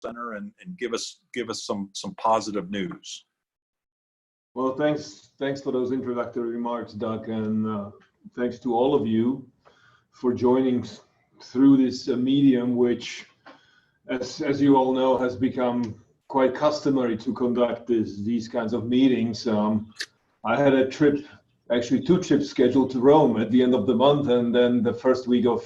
Center and give us some positive news. Well, thanks for those introductory remarks, Doug, and thanks to all of you for joining through this medium, which, as you all know, has become quite customary to conduct these kinds of meetings. I had a trip, actually 2 trips scheduled to Rome at the end of the month, and then the first week of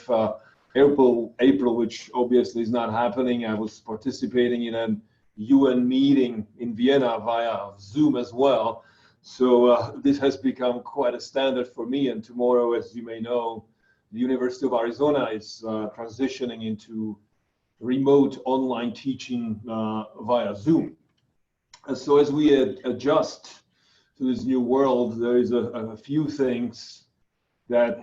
April, which obviously is not happening. I was participating in a UN meeting in Vienna via Zoom as well. So this has become quite a standard for me. And tomorrow, as you may know, the University of Arizona is transitioning into remote online teaching via Zoom. And so as we adjust to this new world, there is a few things that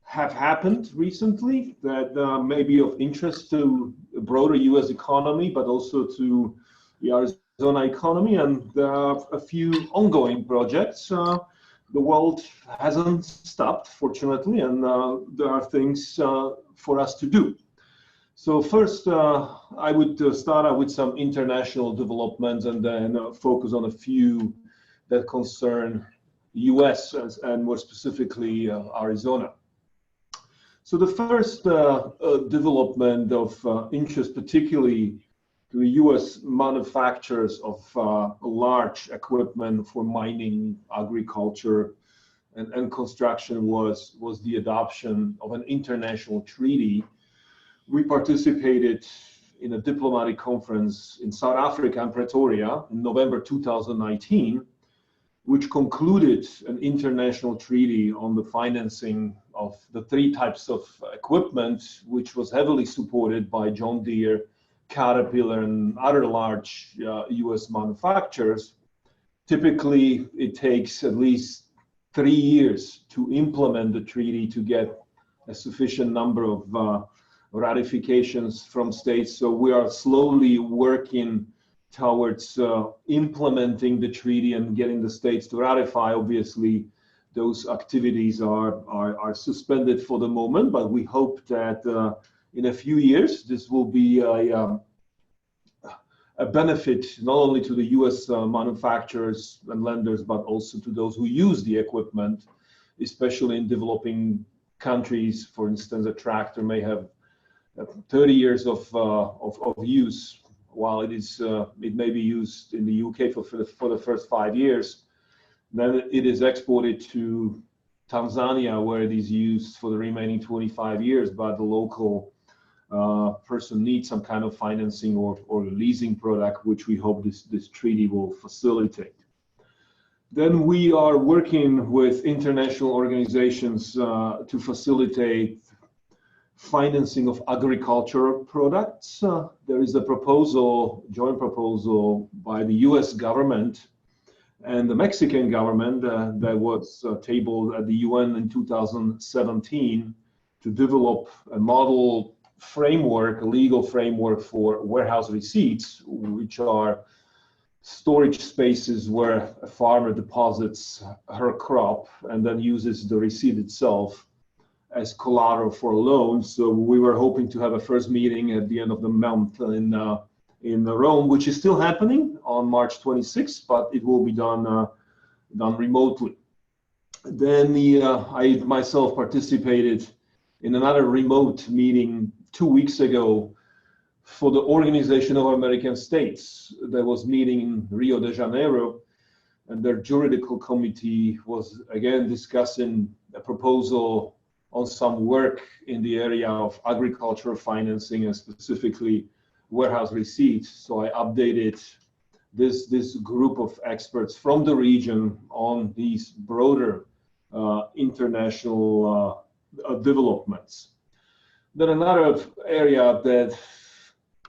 have happened recently that may be of interest to the broader US economy, but also to the Arizona economy, and there are a few ongoing projects. The world hasn't stopped, fortunately, and there are things for us to do. So first, I would start out with some international developments and then focus on a few that concern US and more specifically Arizona. So the first development of interest, particularly to the US manufacturers of large equipment for mining, agriculture, and construction was the adoption of an international treaty. We participated in a diplomatic conference in South Africa and Pretoria in November 2019, which concluded an international treaty on the financing of the 3 types of equipment, which was heavily supported by John Deere, Caterpillar, and other large US manufacturers. Typically, it takes at least 3 years to implement the treaty to get a sufficient number of ratifications from states. So we are slowly working towards implementing the treaty and getting the states to ratify. Obviously, those activities are suspended for the moment, but we hope that in a few years, this will be a benefit not only to the US manufacturers and lenders, but also to those who use the equipment, especially in developing countries. For instance, a tractor may have 30 years of use, while it may be used in the UK for the first 5 years. Then it is exported to Tanzania, where it is used for the remaining 25 years, but the local person needs some kind of financing or leasing product, which we hope this treaty will facilitate. Then we are working with international organizations to facilitate financing of agricultural products. There is a joint proposal by the US government and the Mexican government that was tabled at the UN in 2017 to develop a model framework, a legal framework for warehouse receipts, which are storage spaces where a farmer deposits her crop and then uses the receipt itself as collateral for a loan. So we were hoping to have a first meeting at the end of the month in Rome, which is still happening on March 26th, but it will be done remotely. Then I myself participated in another remote meeting 2 weeks ago for the Organization of American States that was meeting in Rio de Janeiro, and their juridical committee was again discussing a proposal on some work in the area of agricultural financing and specifically warehouse receipts. So I updated this group of experts from the region on these broader international developments. Then another area that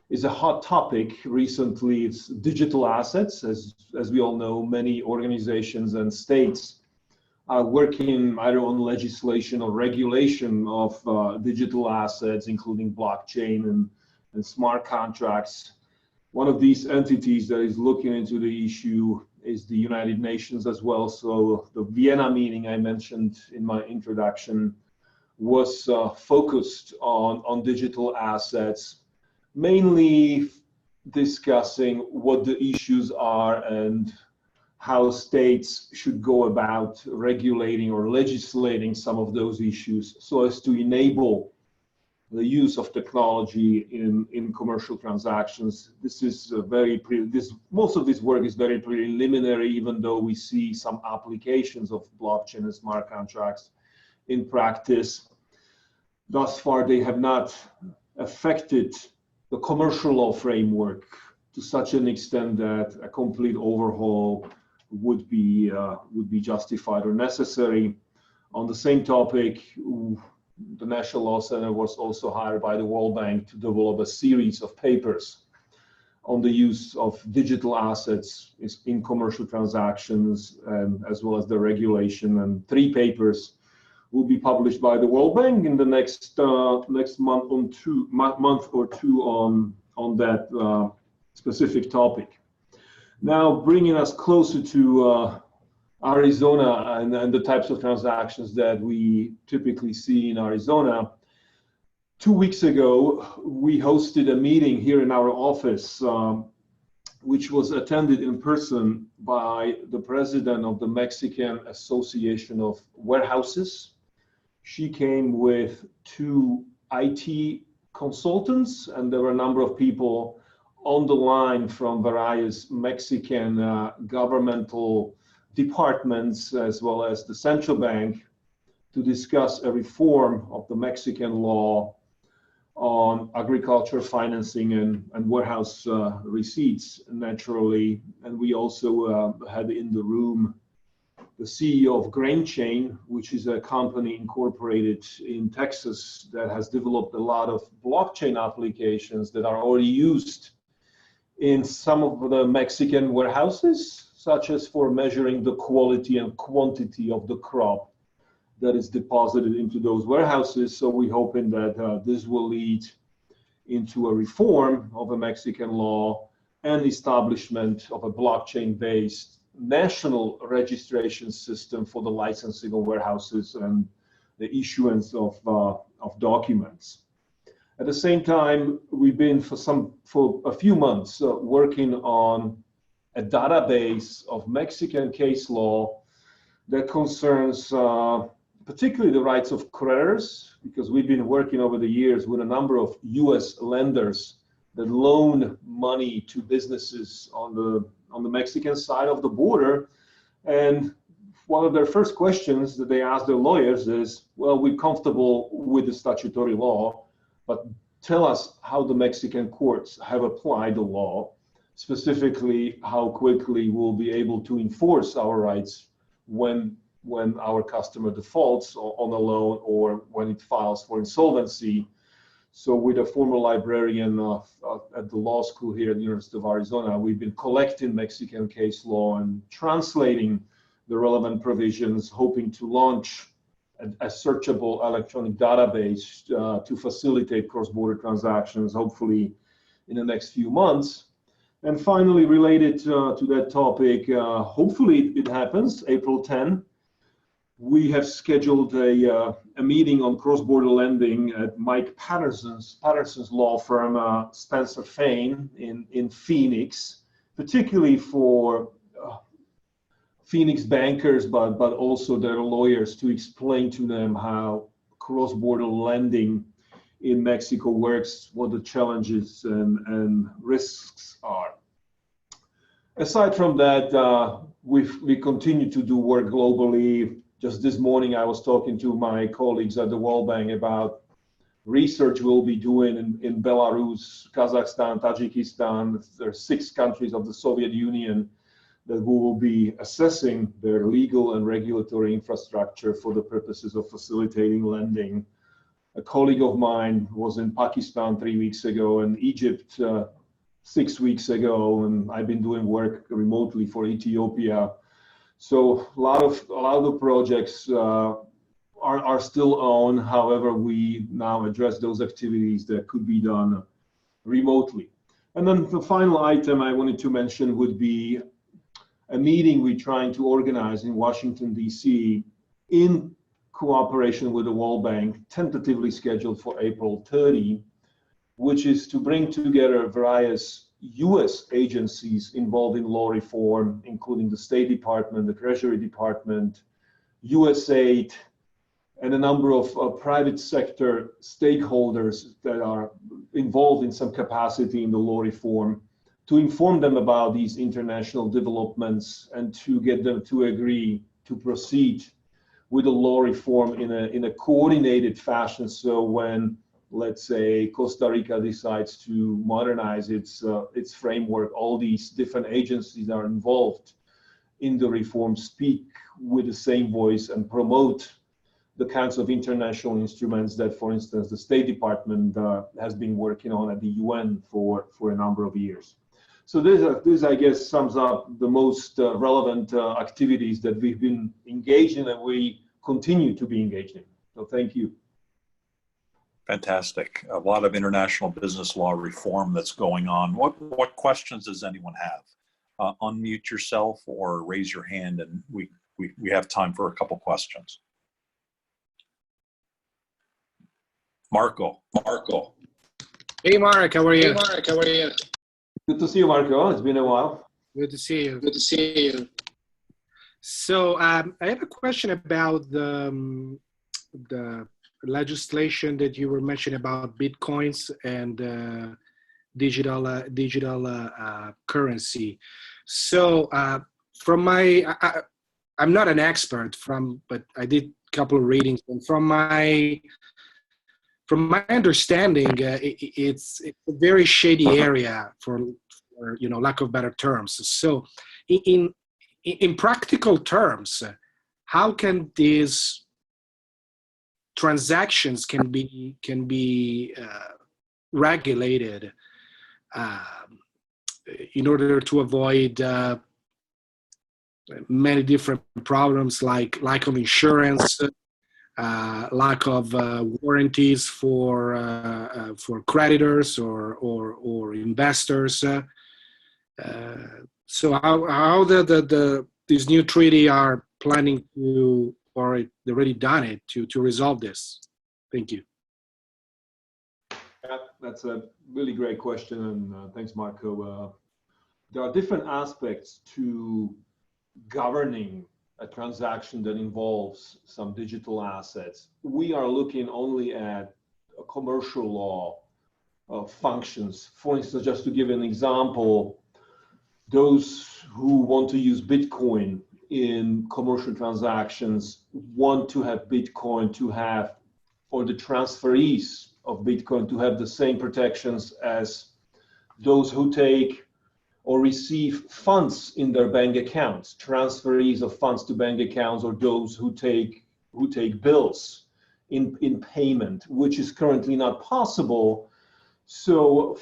is a hot topic recently is digital assets. As we all know, many organizations and states are working either on legislation or regulation of digital assets, including blockchain and smart contracts. One of these entities that is looking into the issue is the United Nations as well. So the Vienna meeting I mentioned in my introduction was focused on digital assets, mainly discussing what the issues are and how states should go about regulating or legislating some of those issues so as to enable the use of technology in commercial transactions. This is most of this work is very preliminary, even though we see some applications of blockchain and smart contracts in practice. Thus far, they have not affected the commercial law framework to such an extent that a complete overhaul would be justified or necessary. On the same topic, the National Law Center was also hired by the World Bank to develop a series of papers on the use of digital assets in commercial transactions, as well as the regulation. And 3 papers will be published by the World Bank in the next month or two on that specific topic. Now, bringing us closer to Arizona and the types of transactions that we typically see in Arizona. 2 weeks ago, we hosted a meeting here in our office, which was attended in person by the president of the Mexican Association of Warehouses. She came with 2 IT consultants, and there were a number of people on the line from various Mexican governmental departments, as well as the central bank, to discuss a reform of the Mexican law on agriculture financing and warehouse receipts, naturally. And we also had in the room the CEO of Grain Chain, which is a company incorporated in Texas that has developed a lot of blockchain applications that are already used in some of the Mexican warehouses, such as for measuring the quality and quantity of the crop that is deposited into those warehouses. So we're hoping that this will lead into a reform of a Mexican law and establishment of a blockchain-based national registration system for the licensing of warehouses and the issuance of documents. At the same time, we've been for a few months working on a database of Mexican case law that concerns particularly the rights of creditors, because we've been working over the years with a number of US lenders that loan money to businesses on the Mexican side of the border. And one of their first questions that they ask their lawyers is, well, we're comfortable with the statutory law, but tell us how the Mexican courts have applied the law, specifically how quickly we'll be able to enforce our rights when our customer defaults on a loan or when it files for insolvency. So with a former librarian at the law school here at the University of Arizona, we've been collecting Mexican case law and translating the relevant provisions, hoping to launch a searchable electronic database to facilitate cross-border transactions, hopefully in the next few months. And finally, related to that topic, hopefully it happens, April 10. We have scheduled a meeting on cross-border lending at Mike Patterson's law firm, Spencer Fain in Phoenix, particularly for Phoenix bankers, but also their lawyers, to explain to them how cross-border lending in Mexico works, what the challenges and risks are. Aside from that, we continue to do work globally. Just this morning, I was talking to my colleagues at the World Bank about research we'll be doing in Belarus, Kazakhstan, Tajikistan. There are 6 countries of the Soviet Union that we will be assessing their legal and regulatory infrastructure for the purposes of facilitating lending. A colleague of mine was in Pakistan 3 weeks ago and Egypt 6 weeks ago, and I've been doing work remotely for Ethiopia. So a lot of the projects are still on. However, we now address those activities that could be done remotely. And then the final item I wanted to mention would be a meeting we're trying to organize in Washington, D.C. in cooperation with the World Bank, tentatively scheduled for April 30, which is to bring together various US agencies involved in law reform, including the State Department, the Treasury Department, USAID, and a number of private sector stakeholders that are involved in some capacity in the law reform, to inform them about these international developments and to get them to agree to proceed with the law reform in a coordinated fashion. So when, let's say, Costa Rica decides to modernize its framework, all these different agencies that are involved in the reform speak with the same voice and promote the kinds of international instruments that, for instance, the State Department has been working on at the UN for a number of years. So this, I guess, sums up the most relevant activities that we've been engaged in and we continue to be engaged in. So thank you. Fantastic. A lot of international business law reform that's going on. What questions does anyone have? Unmute yourself or raise your hand, and we have time for a couple questions. Marco. Hey, Marek, how are you? Good to see you, Marco. It's been a while. Good to see you. So I have a question about the legislation that you were mentioning about Bitcoins and digital currency. So from I'm not an expert but I did a couple of readings, and from my understanding, it's a very shady area for lack of better terms. So in practical terms, how can these transactions can be regulated in order to avoid many different problems like lack of insurance, lack of warranties for creditors or investors. So how this new treaty are planning to, or they already done it, to resolve this? Thank you. Yeah, that's a really great question, and thanks, Marco. There are different aspects to governing a transaction that involves some digital assets. We are looking only at a commercial law functions. For instance, just to give an example, those who want to use Bitcoin in commercial transactions want to have Bitcoin to have, or the transferees of Bitcoin to have the same protections as those who take or receive funds in their bank accounts, transferees of funds to bank accounts, or those who take bills in payment, which is currently not possible. So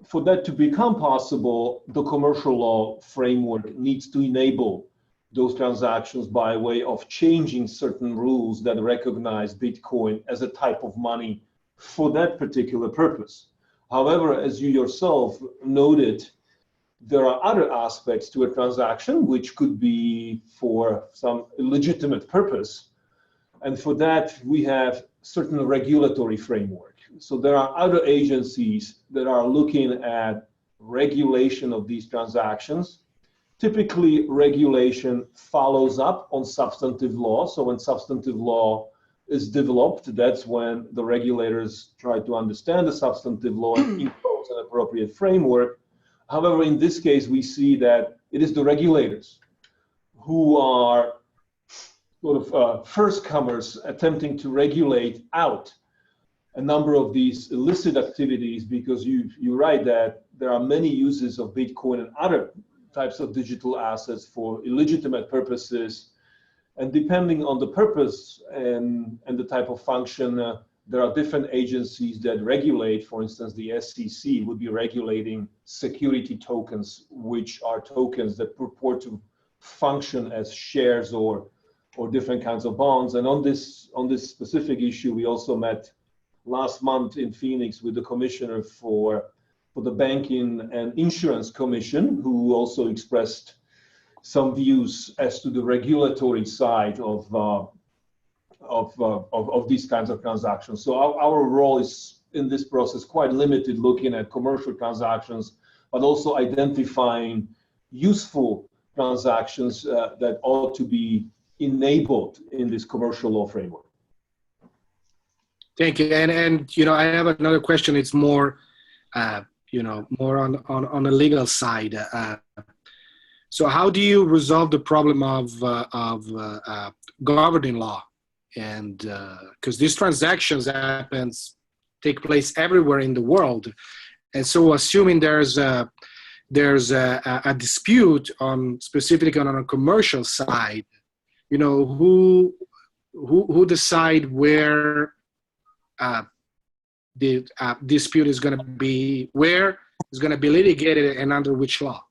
for that to become possible, the commercial law framework needs to enable those transactions by way of changing certain rules that recognize Bitcoin as a type of money for that particular purpose. However, as you yourself noted, there are other aspects to a transaction which could be for some legitimate purpose. And for that, we have certain regulatory framework. So there are other agencies that are looking at regulation of these transactions. Typically, regulation follows up on substantive law. So when substantive law is developed, that's when the regulators try to understand the substantive law and impose an appropriate framework. However, in this case, we see that it is the regulators who are sort of first comers attempting to regulate out a number of these illicit activities, because you're right that there are many uses of Bitcoin and other types of digital assets for illegitimate purposes. And depending on the purpose and the type of function, there are different agencies that regulate. For instance, the SEC would be regulating security tokens, which are tokens that purport to function as shares or different kinds of bonds. And on this specific issue, we also met last month in Phoenix with the commissioner for the Banking and Insurance Commission, who also expressed some views as to the regulatory side of these kinds of transactions. So our role is in this process quite limited, looking at commercial transactions, but also identifying useful transactions that ought to be enabled in this commercial law framework. Thank you. And you know, I have another question. It's more, you know, more on the legal side. So how do you resolve the problem of governing law? And because these transactions take place everywhere in the world, and so assuming there's a dispute specifically on a commercial side, you know, who decide where the dispute is going to be, where it's going to be litigated, and under which law?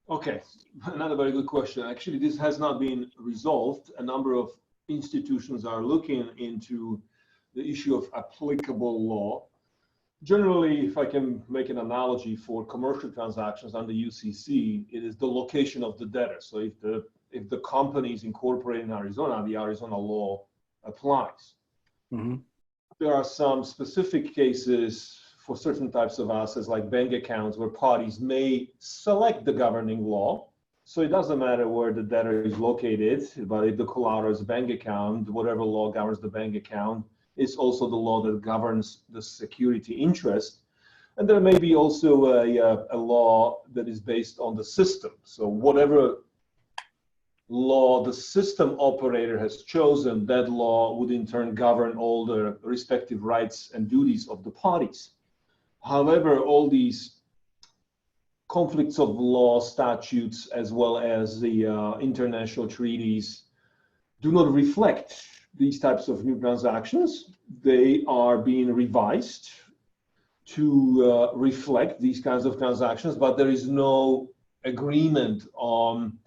Okay, another very good question. Actually, this has not been resolved. A number of institutions are looking into the issue of applicable law. Generally, if I can make an analogy for commercial transactions under UCC, it is the location of the debtor. So if the company is incorporated in Arizona, the Arizona law applies. Mm-hmm. There are some specific cases for certain types of assets like bank accounts where parties may select the governing law. So it doesn't matter where the debtor is located, but if the collateral is a bank account, whatever law governs the bank account is also the law that governs the security interest. And there may be also a law that is based on the system. So whatever law the system operator has chosen, that law would in turn govern all the respective rights and duties of the parties. However, all these conflicts of law statutes, as well as the international treaties, do not reflect these types of new transactions. They are being revised to reflect these kinds of transactions, but there is no agreement on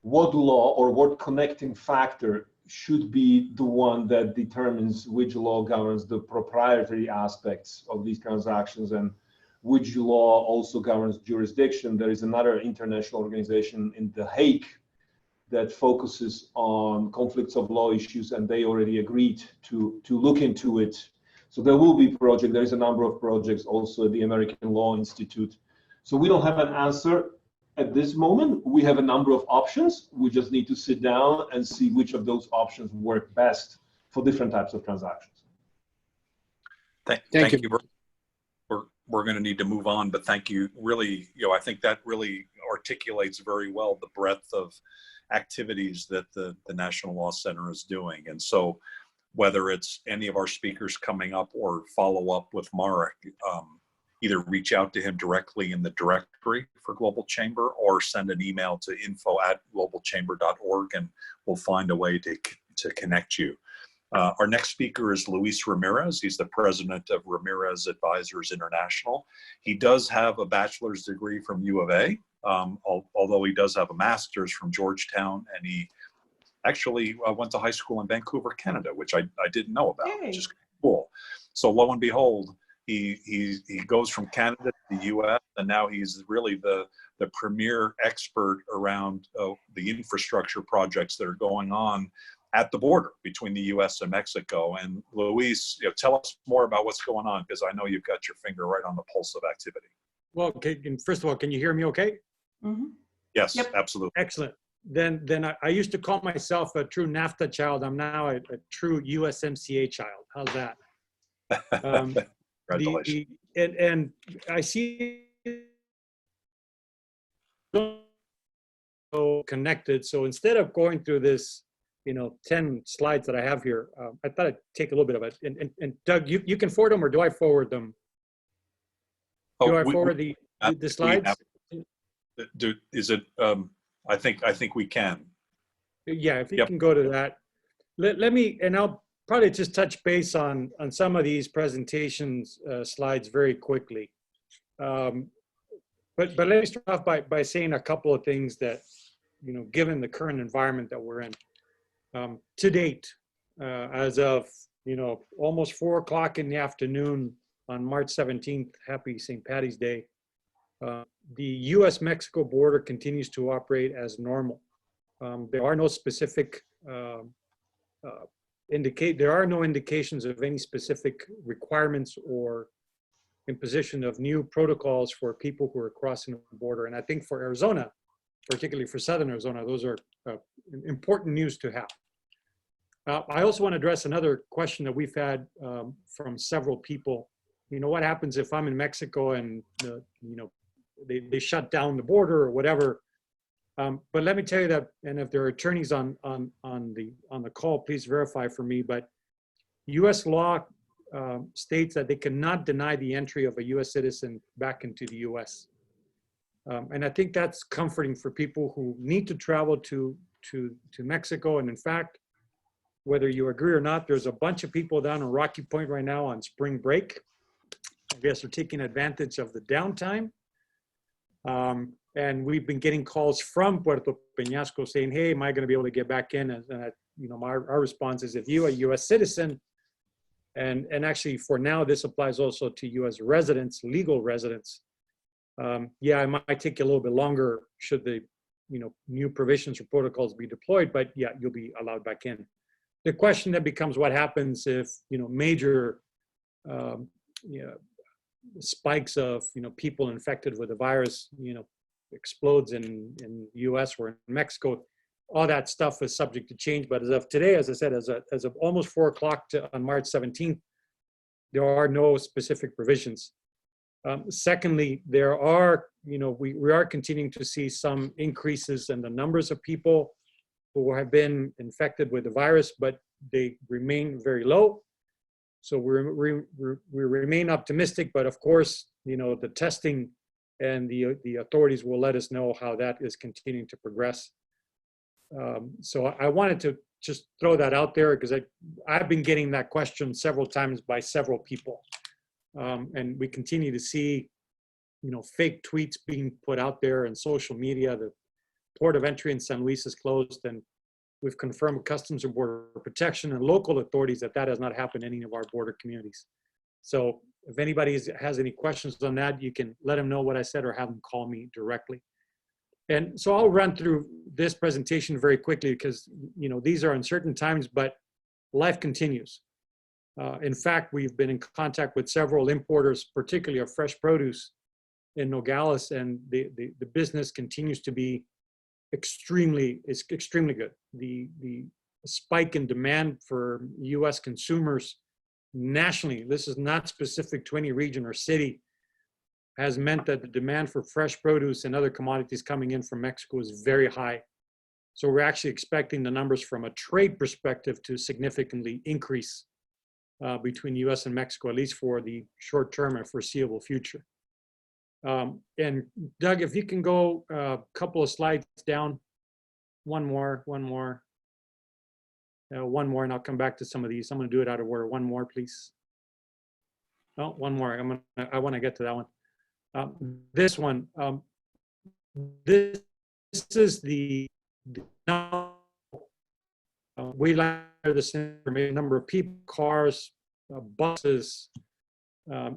what law or what connecting factor should be the one that determines which law governs the proprietary aspects of these transactions and which law also governs jurisdiction. There is another international organization in The Hague that focuses on conflicts of law issues, and they already agreed to look into it. So there will be projects. There is a number of projects also at the American Law Institute. So we don't have an answer at this moment. We have a number of options. We just need to sit down and see which of those options work best for different types of transactions. Thank you. We're going to need to move on, but thank you. Really, I think that really articulates very well the breadth of activities that the National Law Center is doing. And so whether it's any of our speakers coming up or follow up with Marek, either reach out to him directly in the directory for Global Chamber or send an email to info@globalchamber.org, and we'll find a way to connect you. Our next speaker is Luis Ramirez. He's the president of Ramirez Advisors International. He does have a bachelor's degree from U of A, although he does have a master's from Georgetown, and he actually went to high school in Vancouver, Canada, which I didn't know about, which is cool. So lo and behold, he goes from Canada to the U.S., and now he's really the premier expert around the infrastructure projects that are going on at the border between the U.S. and Mexico. And Luis, tell us more about what's going on, because I know you've got your finger right on the pulse of activity. Well, first of all, can you hear me okay? Mm-hmm. Yes, yep. Absolutely. Excellent. Then I used to call myself a true NAFTA child. I'm now a true USMCA child. How's that? Congratulations. And I see so connected. So instead of going through this, 10 slides that I have here, I thought I'd take a little bit of it. And Doug, you can forward them, or do I forward them? Do I forward the slides? Is it? I think we can. Yeah, if you can go to that. Let me, and I'll probably just touch base on some of these presentations slides very quickly. But let me start off by saying a couple of things that, given the current environment that we're in. To date, as of, almost 4 o'clock in the afternoon on March 17th, happy St. Patty's Day, the U.S.-Mexico border continues to operate as normal. There are no specific there are no indications of any specific requirements or imposition of new protocols for people who are crossing the border. And I think for Arizona, particularly for Southern Arizona, those are important news to have. I also want to address another question that we've had from several people. You know, what happens if I'm in Mexico and they shut down the border or whatever? But let me tell you that, and if there are attorneys on the call, please verify for me. But U.S. law states that they cannot deny the entry of a U.S. citizen back into the U.S. And I think that's comforting for people who need to travel to Mexico. And in fact, whether you agree or not, there's a bunch of people down in Rocky Point right now on spring break. I guess they're taking advantage of the downtime. And we've been getting calls from Puerto Peñasco saying, hey, am I going to be able to get back in? And our response is, if you're a U.S. citizen, and actually for now, this applies also to U.S. residents, legal residents. Yeah, it might take you a little bit longer should the new provisions or protocols be deployed, but yeah, you'll be allowed back in. The question that becomes, what happens if major spikes of people infected with the virus explodes in the U.S. or in Mexico? All that stuff is subject to change, but as of today, as I said, as of almost 4 o'clock on March 17th, there are no specific provisions. Secondly, there are we are continuing to see some increases in the numbers of people who have been infected with the virus, but they remain very low. So we remain optimistic, but of course, the testing and the authorities will let us know how that is continuing to progress. So I wanted to just throw that out there because I've been getting that question several times by several people. And we continue to see, fake tweets being put out there in social media. The port of entry in San Luis is closed, and we've confirmed with Customs and Border Protection and local authorities that has not happened in any of our border communities. So if anybody has any questions on that, you can let them know what I said or have them call me directly. And so I'll run through this presentation very quickly because, these are uncertain times, but life continues. In fact, we've been in contact with several importers, particularly of fresh produce in Nogales, and the business continues to be extremely good. The spike in demand for U.S. consumers nationally, this is not specific to any region or city, has meant that the demand for fresh produce and other commodities coming in from Mexico is very high. So we're actually expecting the numbers from a trade perspective to significantly increase between U.S. and Mexico, at least for the short term and foreseeable future. And Doug, if you can go a couple of slides down, one more, and I'll come back to some of these. I'm going to do it out of order. One more, please. Oh, one more. I want to get to that one. This one. This is the we like the same number of people, cars, buses,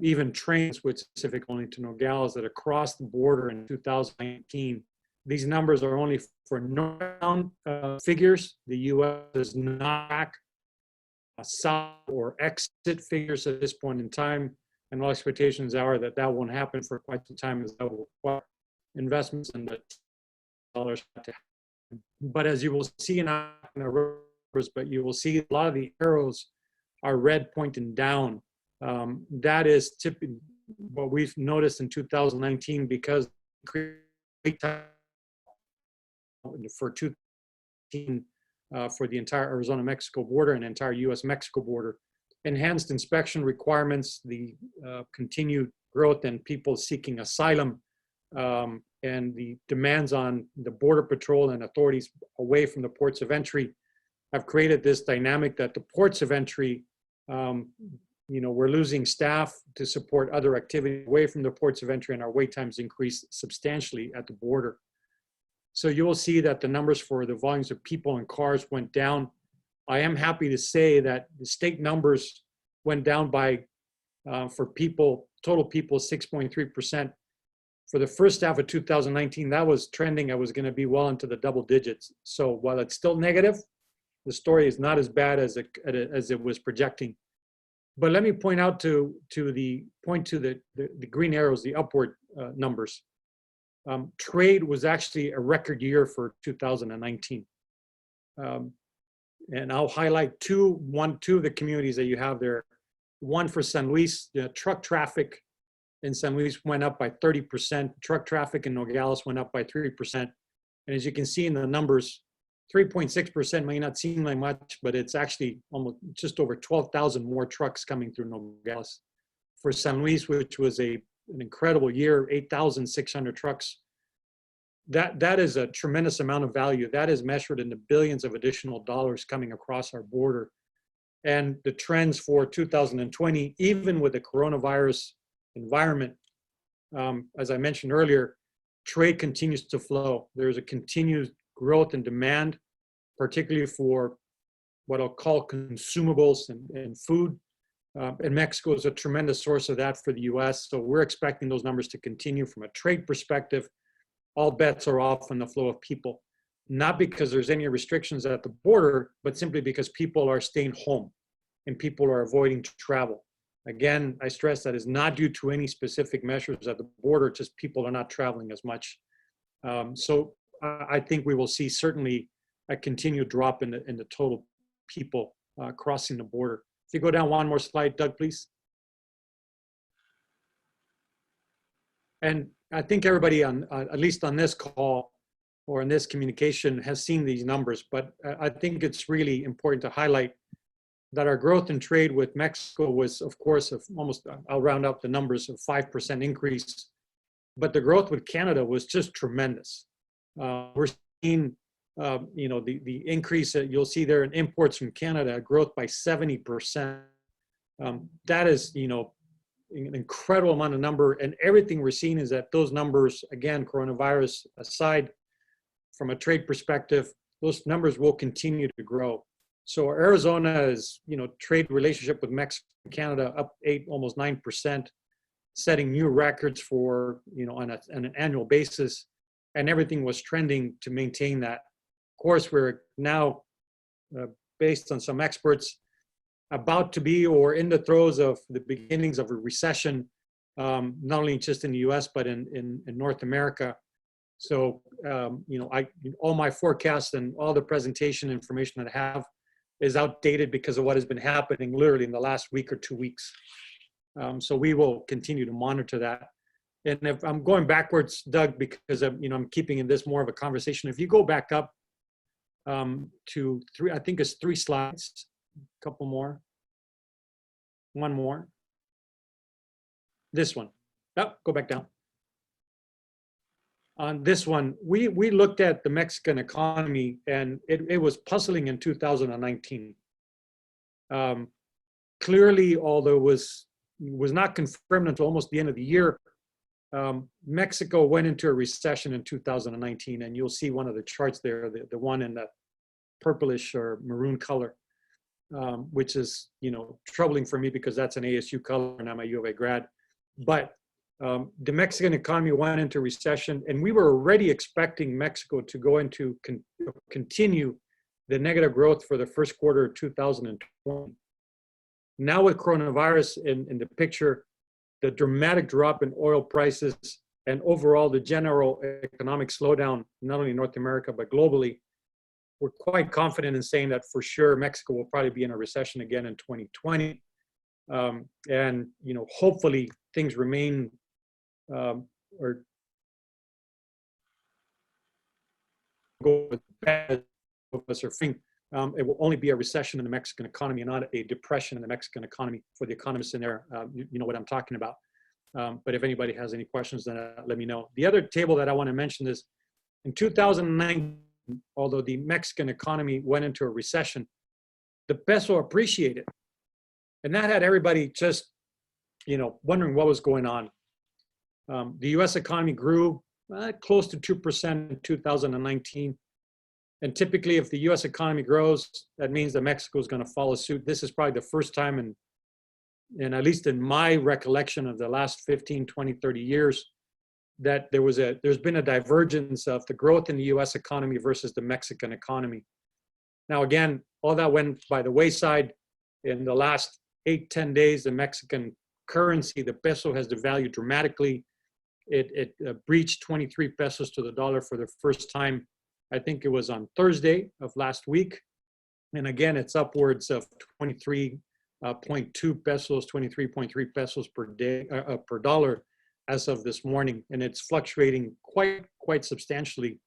even trains, which specific only to Nogales, that across the border in 2019. These numbers are only for northbound figures. The U.S. does not track south or exit figures at this point in time, and all expectations are that that won't happen for quite some time, as that will require investments in the dollars to happen. But as you will see in our numbers, but you will see a lot of the arrows are red pointing down. That is typically what we've noticed in 2019 because for 2019 for the entire Arizona-Mexico border and entire U.S.-Mexico border. Enhanced inspection requirements, the continued growth and people seeking asylum, and the demands on the Border Patrol and authorities away from the ports of entry have created this dynamic that the ports of entry, we're losing staff to support other activity away from the ports of entry, and our wait times increase substantially at the border. So you will see that the numbers for the volumes of people and cars went down. I am happy to say that the state numbers went down by, for people, total people, 6.3%. For the first half of 2019, that was trending. I was going to be well into the double digits. So while it's still negative, the story is not as bad as it was projecting. But let me point out to the green arrows, the upward numbers. Trade was actually a record year for 2019. And I'll highlight two of the communities that you have there. One for San Luis, the truck traffic in San Luis went up by 30%. Truck traffic in Nogales went up by 3%. And as you can see in the numbers, 3.6% may not seem like much, but it's actually almost just over 12,000 more trucks coming through Nogales. For San Luis, which was an incredible year, 8,600 trucks. That is a tremendous amount of value. That is measured in the billions of additional dollars coming across our border. And the trends for 2020, even with the coronavirus environment, as I mentioned earlier, trade continues to flow. There's a continued growth in demand, particularly for what I'll call consumables and food. And Mexico is a tremendous source of that for the US. So we're expecting those numbers to continue from a trade perspective. All bets are off on the flow of people, not because there's any restrictions at the border, but simply because people are staying home and people are avoiding travel. Again, I stress that is not due to any specific measures at the border, just people are not traveling as much. So I think we will see certainly a continued drop in the total people crossing the border. If you go down one more slide, Doug, please. And I think everybody at least on this call or in this communication has seen these numbers, but I think it's really important to highlight that our growth in trade with Mexico was, of course, almost, I'll round up the numbers, of 5% increase, but the growth with Canada was just tremendous. We're seeing, the increase that you'll see there in imports from Canada, growth by 70%. That is, an incredible amount of number, and everything we're seeing is that those numbers, again, coronavirus aside, from a trade perspective, those numbers will continue to grow. So Arizona is, trade relationship with Mexico and Canada up almost 9%, setting new records for, on an annual basis, and everything was trending to maintain that. Of course, we're now, based on some experts, about to be or in the throes of the beginnings of a recession, not only just in the US, but in North America. So, all my forecasts and all the presentation information that I have is outdated because of what has been happening literally in the last week or 2 weeks. So we will continue to monitor that. And if I'm going backwards, Doug, because I'm keeping this more of a conversation. If you go back up to three, I think it's 3 slides. Couple more. One more. This one. Oh, go back down. On this one, we looked at the Mexican economy, and it was puzzling in 2019. Clearly, although it was not confirmed until almost the end of the year, Mexico went into a recession in 2019, and you'll see one of the charts there, the one in the purplish or maroon color. Which is, troubling for me because that's an ASU color and I'm a U of A grad. But the Mexican economy went into recession, and we were already expecting Mexico to go into continue the negative growth for the first quarter of 2020. Now with coronavirus in the picture, the dramatic drop in oil prices and overall the general economic slowdown, not only in North America, but globally, we're quite confident in saying that for sure Mexico will probably be in a recession again in 2020. And, hopefully things remain or go bad of us or think it will only be a recession in the Mexican economy, not a depression in the Mexican economy. For the economists in there, you know what I'm talking about. But if anybody has any questions, then let me know. The other table that I want to mention is in 2009, although the Mexican economy went into a recession, the peso appreciated. And that had everybody just, wondering what was going on. The US economy grew close to 2% in 2019. And typically if the US economy grows, that means that Mexico is going to follow suit. This is probably the first time in at least in my recollection of the last 15, 20, 30 years, that there's been a divergence of the growth in the US economy versus the Mexican economy. Now, again, all that went by the wayside in the last 8-10 days, the Mexican currency, the peso, has devalued dramatically. It breached 23 pesos to the dollar for the first time. I think it was on Thursday of last week. And again, it's upwards of 23.2 pesos, 23.3 pesos per day, per dollar as of this morning. And it's fluctuating quite substantially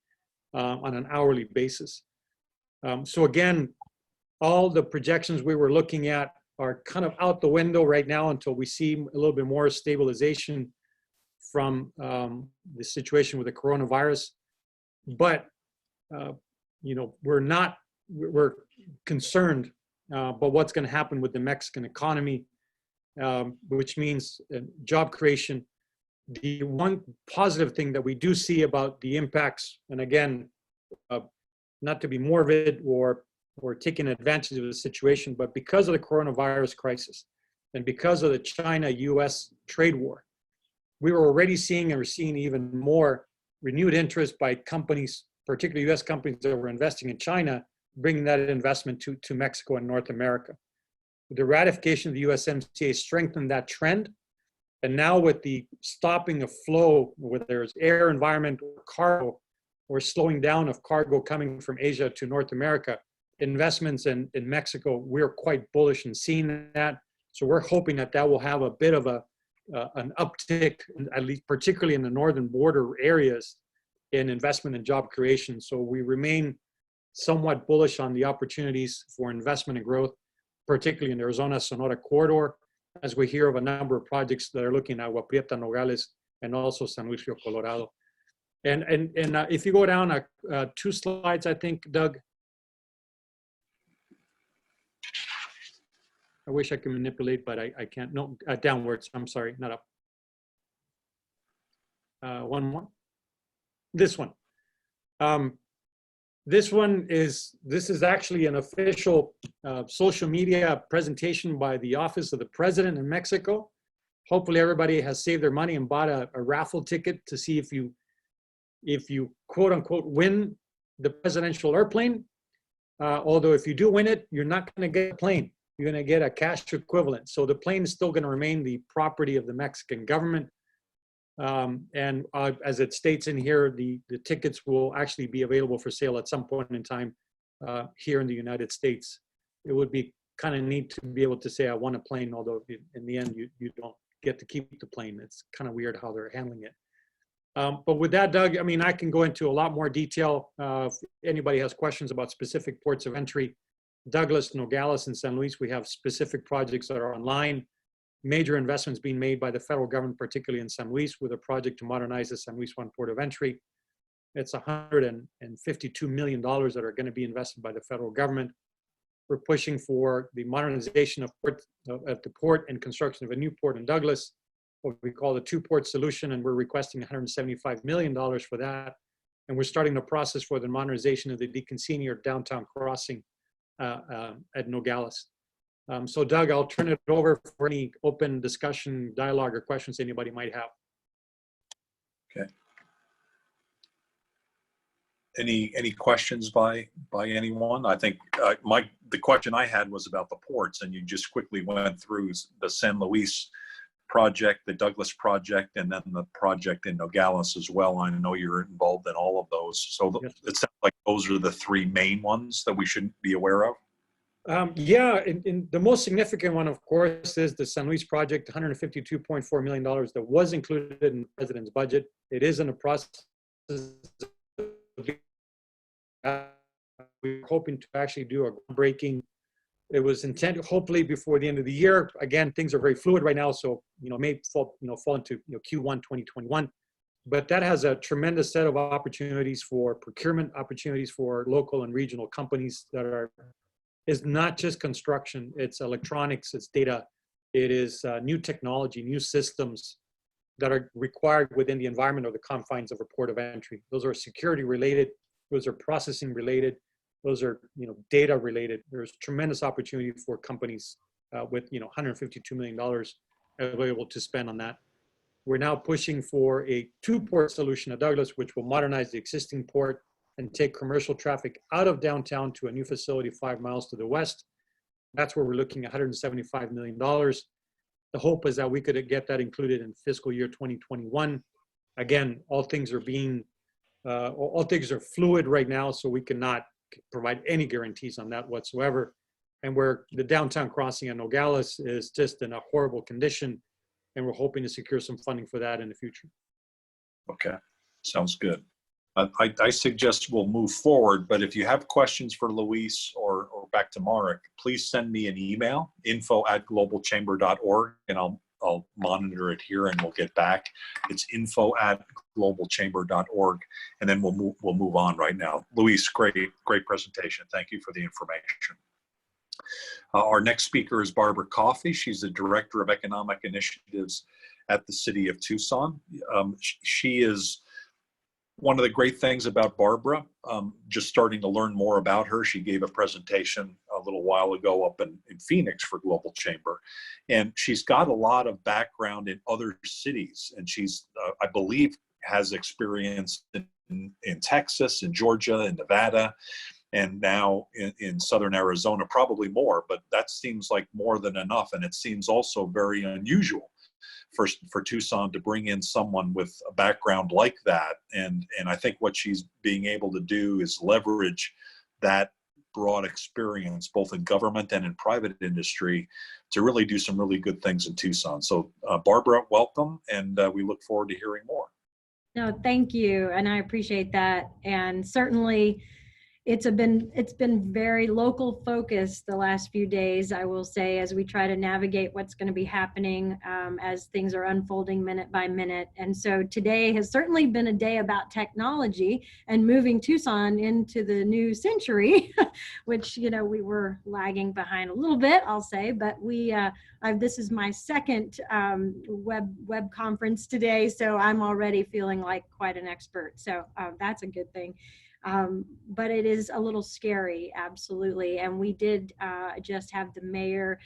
on an hourly basis. So again, all the projections we were looking at are kind of out the window right now until we see a little bit more stabilization from the situation with the coronavirus. But, you know, we're concerned about what's going to happen with the Mexican economy, which means job creation. The one positive thing that we do see about the impacts, and again, not to be morbid or taking advantage of the situation, but because of the coronavirus crisis and because of the China-US trade war, we were already seeing, and we're seeing even more renewed interest by companies, particularly US companies that were investing in China, bringing that investment to Mexico and North America. The ratification of the USMCA strengthened that trend. And now with the stopping of flow, whether there's air, environment, or cargo, or slowing down of cargo coming from Asia to North America, investments in Mexico, we're quite bullish in seeing that. So we're hoping that that will have a bit of an uptick, at least particularly in the northern border areas, in investment and job creation. So we remain somewhat bullish on the opportunities for investment and growth, particularly in the Arizona-Sonora corridor, as we hear of a number of projects that are looking at Agua Prieta, Nogales, and also San Luis Rio Colorado. And if you go down 2 slides, I think, Doug. I wish I could manipulate, but I can't. No, downwards. I'm sorry, not up. One more. This one. This is actually an official social media presentation by the Office of the President in Mexico. Hopefully everybody has saved their money and bought a raffle ticket to see if you quote unquote win the presidential airplane. Although if you do win it, you're not going to get a plane. You're going to get a cash equivalent. So the plane is still going to remain the property of the Mexican government. And as it states in here, the tickets will actually be available for sale at some point in time here in the United States. It would be kind of neat to be able to say, I won a plane, although in the end, you don't get to keep the plane. It's kind of weird how they're handling it. But with that, Doug, I mean, I can go into a lot more detail. If anybody has questions about specific ports of entry, Douglas, Nogales, and San Luis, we have specific projects that are online. Major investments being made by the federal government, particularly in San Luis, with a project to modernize the San Luis One port of entry. It's $152 million that are going to be invested by the federal government. We're pushing for the modernization of the port and construction of a new port in Douglas, what we call the 2-port solution, and we're requesting $175 million for that. And we're starting the process for the modernization of the Deconsignee downtown crossing at Nogales. So Doug, I'll turn it over for any open discussion, dialogue, or questions anybody might have. Okay. Any questions by anyone? I think the question I had was about the ports, and you just quickly went through the San Luis project, the Douglas project, and then the project in Nogales as well. I know you're involved in all of those. So yes. It sounds like those are the 3 main ones that we should be aware of. Yeah, in the most significant one, of course, is the San Luis project, $152.4 million that was included in the president's budget. It is in the process. We're hoping to actually do a groundbreaking. It was intended, hopefully, before the end of the year. Again, things are very fluid right now, so may fall into Q1 2021. But that has a tremendous set of opportunities for procurement, opportunities for local and regional companies that is not just construction, it's electronics, it's data, it is new technology, new systems that are required within the environment or the confines of a port of entry. Those are security related, those are processing related, those are data related. There's tremendous opportunity for companies with $152 million available to spend on that. We're now pushing for a 2-port solution at Douglas, which will modernize the existing port and take commercial traffic out of downtown to a new facility 5 miles to the west. That's where we're looking at $175 million. The hope is that we could get that included in fiscal year 2021. Again, all things are fluid right now, so we cannot provide any guarantees on that whatsoever. And where the downtown crossing at Nogales is just in a horrible condition, and we're hoping to secure some funding for that in the future. Okay, sounds good. I suggest we'll move forward, but if you have questions for Luis or back to Marek, please send me an email, info@globalchamber.org, and I'll monitor it here and we'll get back. It's info@globalchamber.org, and then we'll move on right now. Luis, great presentation. Thank you for the information. Our next speaker is Barbra Coffey. She's the Director of Economic Initiatives at the City of Tucson. She is one of the great things about Barbra, just starting to learn more about her. She gave a presentation a little while ago up in Phoenix for Global Chamber. And she's got a lot of background in other cities. And she's, I believe, has experience in Texas, in Georgia, in Nevada, and now in Southern Arizona, probably more, but that seems like more than enough. And it seems also very unusual for Tucson to bring in someone with a background like that. And I think what she's being able to do is leverage that broad experience, both in government and in private industry, to really do some really good things in Tucson. So Barbra, welcome, and we look forward to hearing more. No, thank you, and I appreciate that. And certainly, it's been very local focused the last few days, I will say, as we try to navigate what's going to be happening as things are unfolding minute by minute. And so today has certainly been a day about technology and moving Tucson into the new century, which, you know, we were lagging behind a little bit, I'll say, but this is my second web conference today, so I'm already feeling like quite an expert. So that's a good thing. But it is a little scary, absolutely. And we did just have the mayor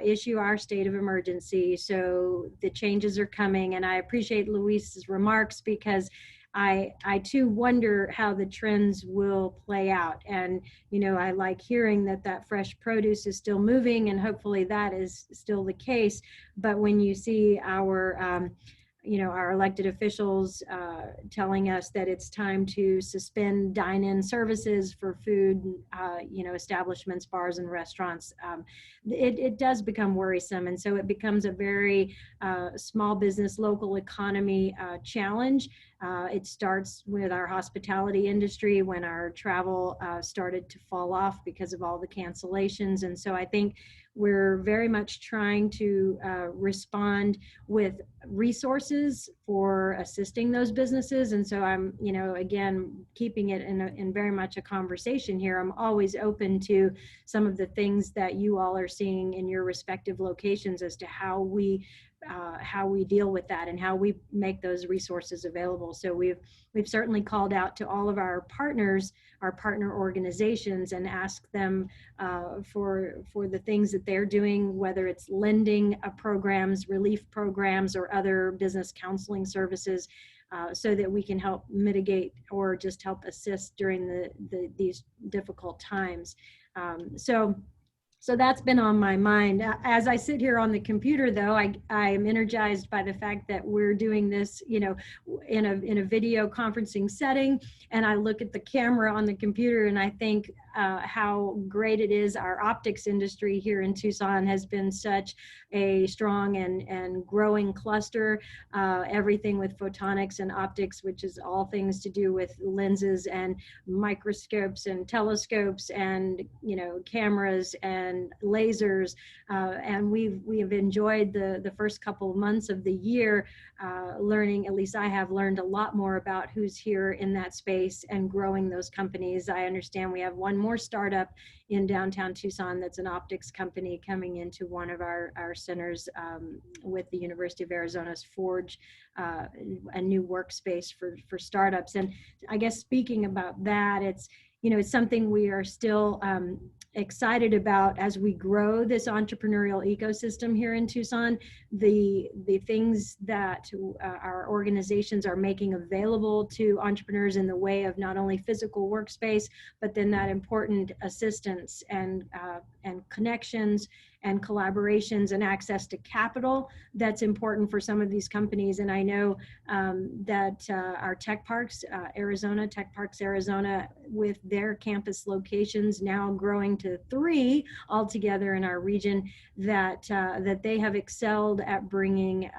issue our state of emergency. So the changes are coming. And I appreciate Luis's remarks, because I too wonder how the trends will play out. And, you know, I like hearing that fresh produce is still moving, and hopefully that is still the case. But when you see our elected officials telling us that it's time to suspend dine-in services for food, establishments, bars, and restaurants, it does become worrisome. And so it becomes a very small business, local economy challenge. It starts with our hospitality industry when our travel started to fall off because of all the cancellations. And so I think we're very much trying to respond with resources for assisting those businesses. And so I'm, again, keeping it in very much a conversation here. I'm always open to some of the things that you all are seeing in your respective locations as to how we deal with that and how we make those resources available. So we've certainly called out to all of our partners, our partner organizations, and asked them for the things that they're doing, whether it's lending programs, relief programs, or other business counseling services, so that we can help mitigate or just help assist during these difficult times. So that's been on my mind. As I sit here on the computer, though, I am energized by the fact that we're doing this, in a video conferencing setting. And I look at the camera on the computer and I think how great it is. Our optics industry here in Tucson has been such a strong and growing cluster. Everything with photonics and optics, which is all things to do with lenses and microscopes and telescopes and cameras and lasers, and we have enjoyed the first couple of months of the year learning, at least I have learned a lot more about who's here in that space and growing those companies. I understand we have one more startup in downtown Tucson that's an optics company coming into one of our centers with the University of Arizona's Forge, a new workspace for startups. And I guess speaking about that, it's something we are still excited about as we grow this entrepreneurial ecosystem here in Tucson. The things that our organizations are making available to entrepreneurs in the way of not only physical workspace, but then that important assistance and connections and collaborations and access to capital that's important for some of these companies. And I know that our tech parks, Tech Parks Arizona, with their campus locations now growing to 3 altogether in our region, that they have excelled at bringing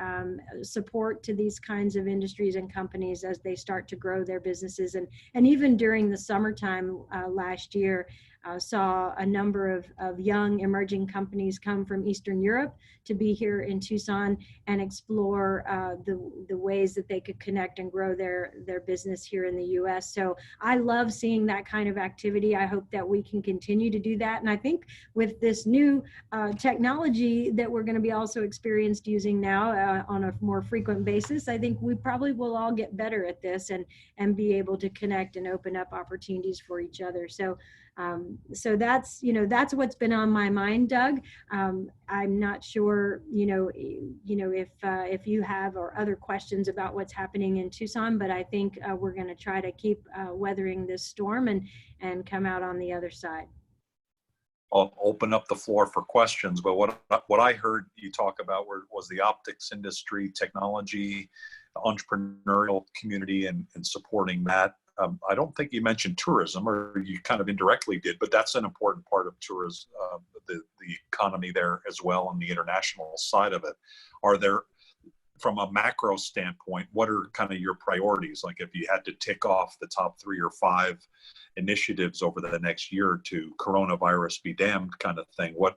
support to these kinds of industries and companies as they start to grow their businesses. And even during the summertime last year, saw a number of young emerging companies come from Eastern Europe to be here in Tucson and explore the ways that they could connect and grow their business here in the US. So I love seeing that kind of activity. I hope that we can continue to do that. And I think with this new technology that we're going to be also experienced using now on a more frequent basis, I think we probably will all get better at this and be able to connect and open up opportunities for each other. So that's what's been on my mind, Doug. I'm not sure, if you have or other questions about what's happening in Tucson, but I think we're going to try to keep weathering this storm and come out on the other side. I'll open up the floor for questions, but what I heard you talk about was the optics industry, technology, entrepreneurial community, and supporting that. I don't think you mentioned tourism, or you kind of indirectly did, but that's an important part of tourism, the economy there as well, and the international side of it. Are there, from a macro standpoint, what are kind of your priorities? Like if you had to tick off the top 3 or 5 initiatives over the next year or two, coronavirus be damned kind of thing, where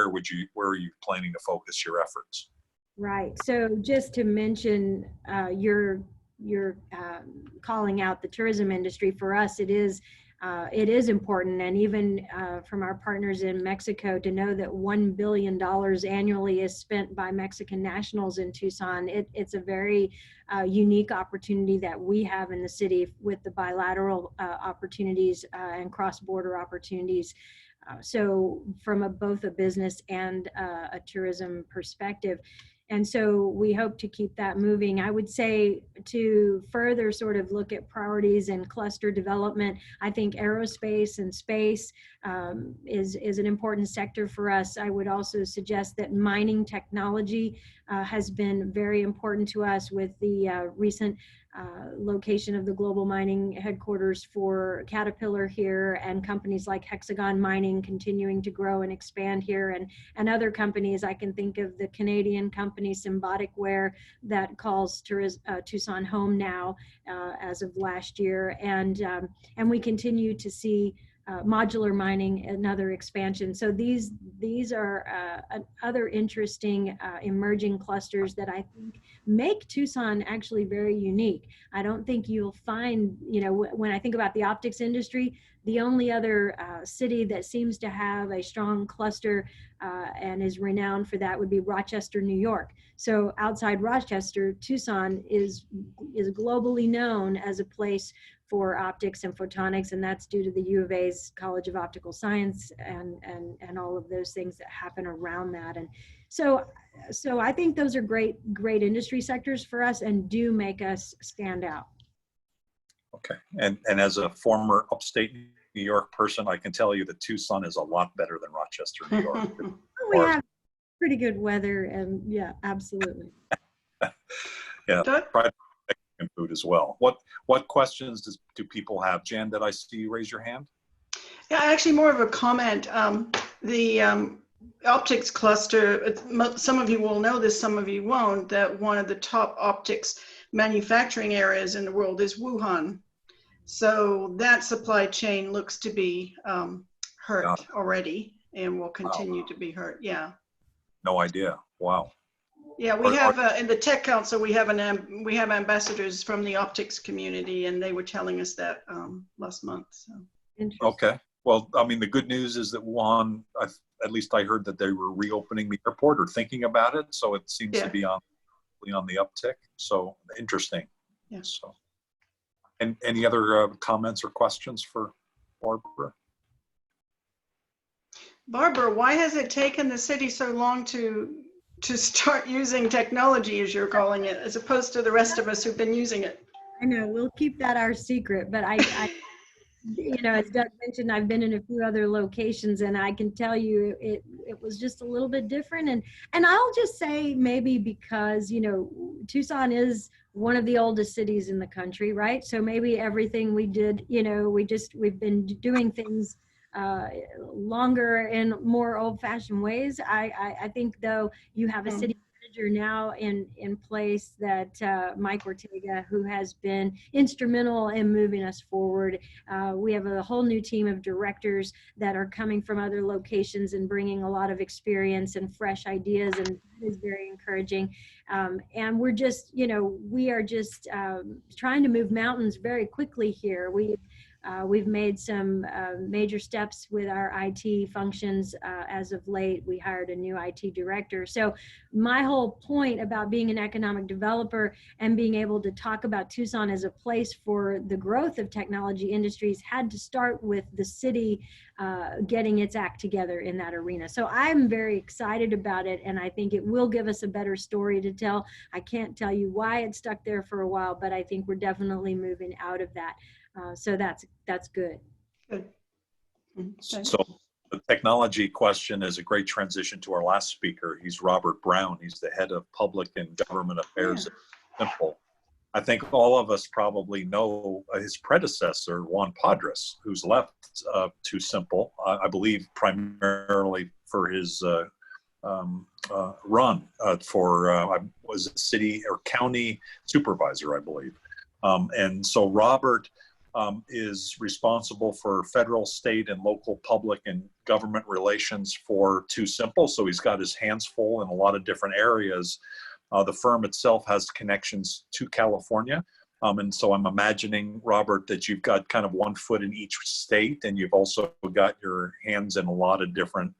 are you planning to focus your efforts? Right. So just to mention, you're calling out the tourism industry. For us, it is important, and even from our partners in Mexico, to know that $1 billion annually is spent by Mexican nationals in Tucson. It's a very unique opportunity that we have in the city with the bilateral opportunities and cross-border opportunities. So from both a business and a tourism perspective. And so we hope to keep that moving. I would say to further sort of look at priorities and cluster development, I think aerospace and space is an important sector for us. I would also suggest that mining technology has been very important to us with the recent location of the global mining headquarters for Caterpillar here, and companies like Hexagon Mining continuing to grow and expand here, and other companies. I can think of the Canadian company Symboticware that calls Tucson home now as of last year, and we continue to see modular mining, another expansion. So these are other interesting emerging clusters that I think make Tucson actually very unique. I don't think you'll find, when I think about the optics industry, the only other city that seems to have a strong cluster and is renowned for that would be Rochester, New York. So outside Rochester, Tucson is globally known as a place for optics and photonics, and that's due to the U of A's College of Optical Science and all of those things that happen around that. And so I think those are great industry sectors for us and do make us stand out. Okay, and as a former upstate New York person, I can tell you that Tucson is a lot better than Rochester, New York. We have pretty good weather, and yeah, absolutely. Yeah, Mexican food as well. What questions do people have? Jan, did I see you raise your hand? Yeah, actually more of a comment. The optics cluster, some of you will know this, some of you won't, that one of the top optics manufacturing areas in the world is Wuhan. So that supply chain looks to be hurt already and will continue to be hurt. Yeah. No idea. Wow. Yeah, we have in the Tech Council, we have ambassadors from the optics community, and they were telling us that last month. So. Okay. Well, I mean, the good news is that Wuhan, at least I heard that they were reopening the airport or thinking about it. So it seems to be on the uptick. So interesting. Yeah. So, and any other comments or questions for Barbara? Barbara, why has it taken the city so long to start using technology, as you're calling it, as opposed to the rest of us who've been using it? I know, we'll keep that our secret, but I you know, as Doug mentioned, I've been in a few other locations, and I can tell you it was just a little bit different. And I'll just say, maybe because, you know, Tucson is one of the oldest cities in the country, right? So maybe everything we did, you know, we've been doing things longer and more old-fashioned ways. I think, though, you have a city manager now in place, that Mike Ortega, who has been instrumental in moving us forward. We have a whole new team of directors that are coming from other locations and bringing a lot of experience and fresh ideas, and that is very encouraging. And we're just, you know, we are just trying to move mountains very quickly here. We've made some major steps with our IT functions as of late. We hired a new IT director. So my whole point about being an economic developer and being able to talk about Tucson as a place for the growth of technology industries had to start with the city getting its act together in that arena. So I'm very excited about it, and I think it will give us a better story to tell. I can't tell you why it stuck there for a while, but I think we're definitely moving out of that. So that's good. Good. So the technology question is a great transition to our last speaker. He's Robert Brown. He's the head of public and government affairs at Simple. I think all of us probably know his predecessor, Juan Padres, who's left to Simple, I believe primarily for his run for, was it city or county supervisor, I believe. And so Robert is responsible for federal, state, and local public and government relations for TuSimple. So he's got his hands full in a lot of different areas. The firm itself has connections to California. And so I'm imagining, Robert, that you've got kind of one foot in each state, and you've also got your hands in a lot of different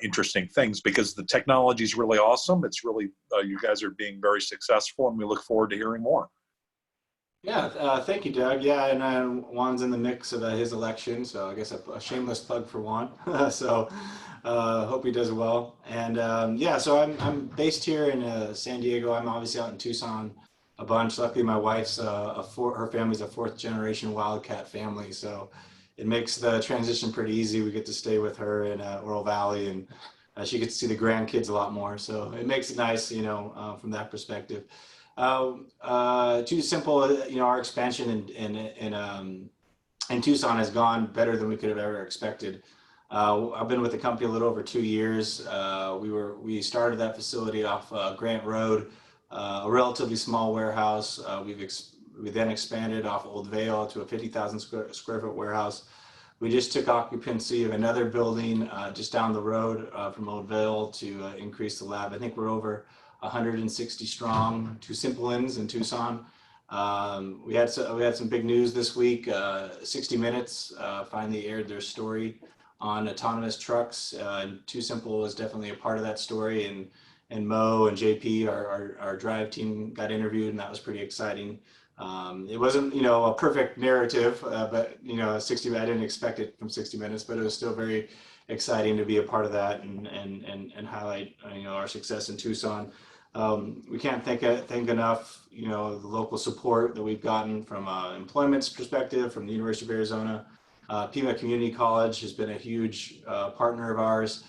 interesting things, because the technology is really awesome. It's really, you guys are being very successful, and we look forward to hearing more. Yeah, thank you, Doug. Yeah, and Juan's in the mix of his election, so I guess a shameless plug for Juan. So hope he does well. And yeah, so I'm based here in San Diego. I'm obviously out in Tucson a bunch. Luckily, my wife's her family's a fourth generation Wildcat family, so it makes the transition pretty easy. We get to stay with her in Oro Valley, and she gets to see the grandkids a lot more. So it makes it nice, you know, from that perspective. TuSimple, you know, our expansion in Tucson has gone better than we could have ever expected. I've been with the company a little over 2 years. We started that facility off Grant Road, a relatively small warehouse. We then expanded off Old Vale to a 50,000 square foot warehouse. We just took occupancy of another building just down the road from Old Vale to increase the lab. I think we're over 160 strong TuSimplians in Tucson. We had some big news this week. 60 Minutes finally aired their story on autonomous trucks. TuSimple was definitely a part of that story, and Mo and JP, our drive team, got interviewed, and that was pretty exciting. It wasn't, you know, a perfect narrative, but you know, I didn't expect it from 60 Minutes, but it was still very exciting to be a part of that and highlight, you know, our success in Tucson. We can't thank enough, you know, the local support that we've gotten from employment's perspective, from the University of Arizona. Pima Community College has been a huge partner of ours.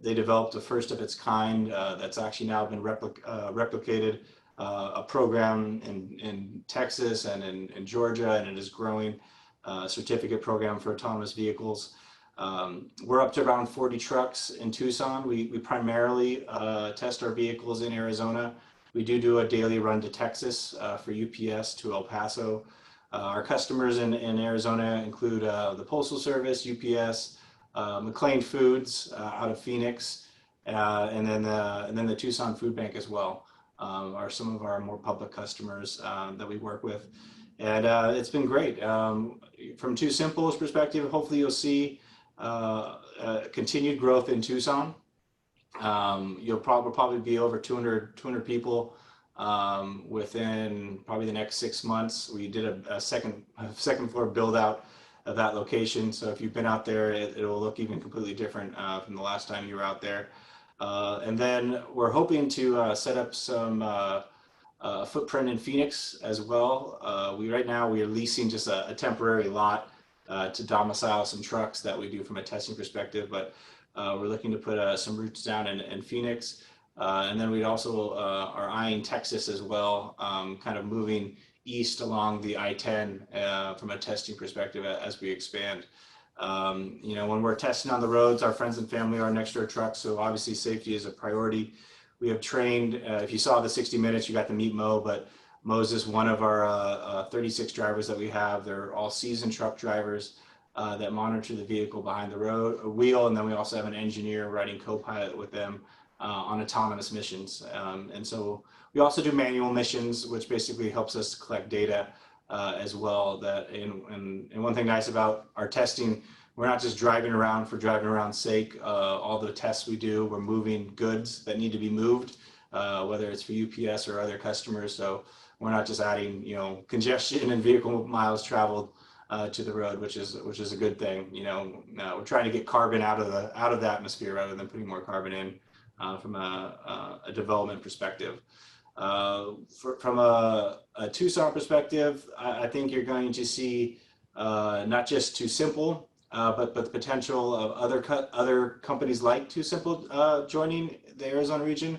They developed a first of its kind that's actually now been replicated, a program in Texas and in Georgia, and it is growing, certificate program for autonomous vehicles. We're up to around 40 trucks in Tucson. We primarily test our vehicles in Arizona. We do a daily run to Texas for UPS to El Paso. Our customers in Arizona include the Postal Service, UPS, McLean Foods out of Phoenix, and then the Tucson Food Bank as well are some of our more public customers that we work with. And it's been great. From TuSimple's perspective, hopefully you'll see continued growth in Tucson. You'll probably be over 200 people within probably the next 6 months. We did a second floor build out that location. So if you've been out there, it will look even completely different from the last time you were out there. And then we're hoping to set up some footprint in Phoenix as well. Right now we are leasing just a temporary lot to domicile some trucks that we do from a testing perspective, but we're looking to put some roots down in Phoenix. And then we also are eyeing Texas as well, kind of moving east along the I-10 from a testing perspective as we expand. You know, when we're testing on the roads, our friends and family are next to our trucks, so obviously safety is a priority. We have trained, if you saw the 60 Minutes, you got to meet Mo, but Mo's just one of our 36 drivers that we have. They're all seasoned truck drivers that monitor the vehicle behind the wheel, and then we also have an engineer riding co-pilot with them on autonomous missions. And so we also do manual missions, which basically helps us collect data as well. And one thing nice about our testing, we're not just driving around for driving around's sake. All the tests we do, we're moving goods that need to be moved, whether it's for UPS or other customers. So we're not just adding, you know, congestion and vehicle miles traveled to the road, which is a good thing. You know, we're trying to get carbon out of the atmosphere rather than putting more carbon in from a development perspective. From a Tucson perspective, I think you're going to see not just TuSimple, but the potential of other companies like TuSimple joining the Arizona region.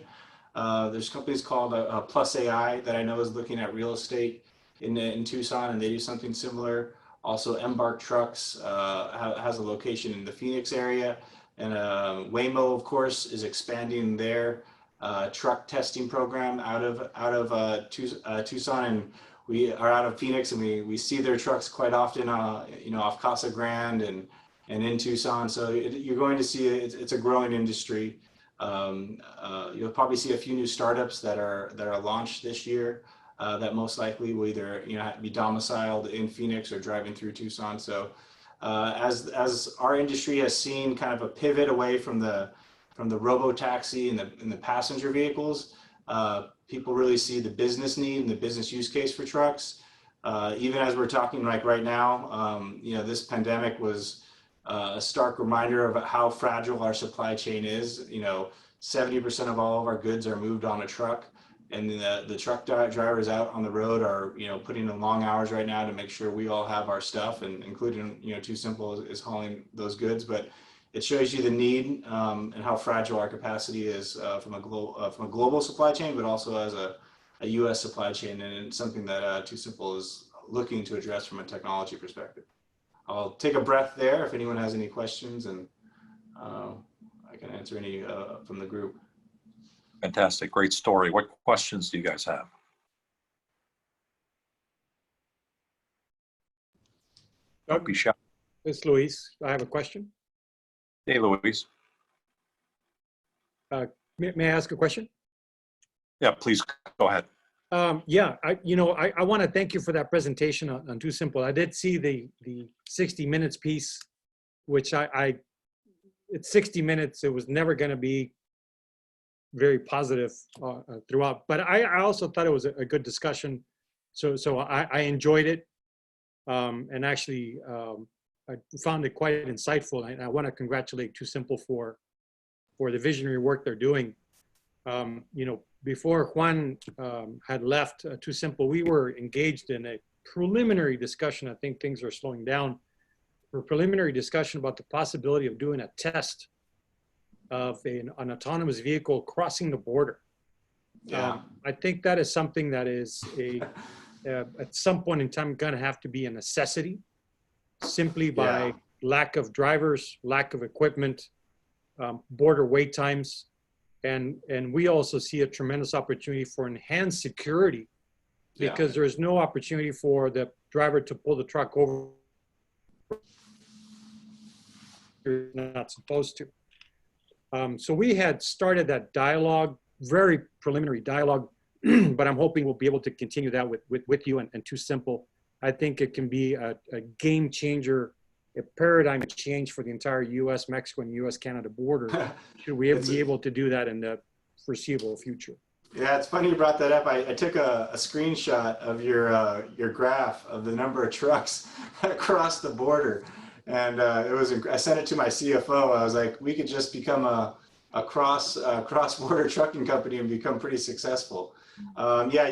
There's companies called Plus AI that I know is looking at real estate in Tucson, and they do something similar. Also, Embark Trucks has a location in the Phoenix area, and Waymo, of course, is expanding their truck testing program out of Tucson, and we are out of Phoenix, and we see their trucks quite often, you know, off Casa Grande and in Tucson. So you're going to see it's a growing industry. You'll probably see a few new startups that are launched this year that most likely will either, you know, have to be domiciled in Phoenix or driving through Tucson. So as our industry has seen kind of a pivot away from the robo-taxi and the passenger vehicles, people really see the business need and the business use case for trucks. Even as we're talking like right now, you know, this pandemic was a stark reminder of how fragile our supply chain is. You know, 70% of all of our goods are moved on a truck, and the truck drivers out on the road are, you know, putting in long hours right now to make sure we all have our stuff, and including, you know, TuSimple is hauling those goods. But it shows you the need and how fragile our capacity is from a global supply chain, but also as a U.S. supply chain, and it's something that TuSimple is looking to address from a technology perspective. I'll take a breath there if anyone has any questions, and I can answer any from the group. Fantastic, great story. What questions do you guys have? Don't be shy. It's Luis. I have a question. Hey, Luis. May I ask a question? Yeah, please go ahead. Yeah, I want to thank you for that presentation on TuSimple. I did see the 60 Minutes piece, which it's 60 Minutes. It was never going to be very positive throughout, but I also thought it was a good discussion. So I enjoyed it, and actually I found it quite insightful. And I want to congratulate TuSimple for the visionary work they're doing. You know, before Juan had left TuSimple, we were engaged in a preliminary discussion. I think things are slowing down. For a preliminary discussion about the possibility of doing a test of an autonomous vehicle crossing the border. Yeah. I think that is something that is at some point in time going to have to be a necessity, simply by lack of drivers, lack of equipment, border wait times. And we also see a tremendous opportunity for enhanced security, because there's no opportunity for the driver to pull the truck over. You're not supposed to. So we had started that dialogue, very preliminary dialogue, but I'm hoping we'll be able to continue that with you and TuSimple. I think it can be a game changer, a paradigm change for the entire U.S., Mexico, and U.S. Canada border. Should we be able to do that in the foreseeable future? Yeah, it's funny you brought that up. I took a screenshot of your graph of the number of trucks across the border, and I sent it to my CFO. I was like, we could just become a cross-border trucking company and become pretty successful. Yeah,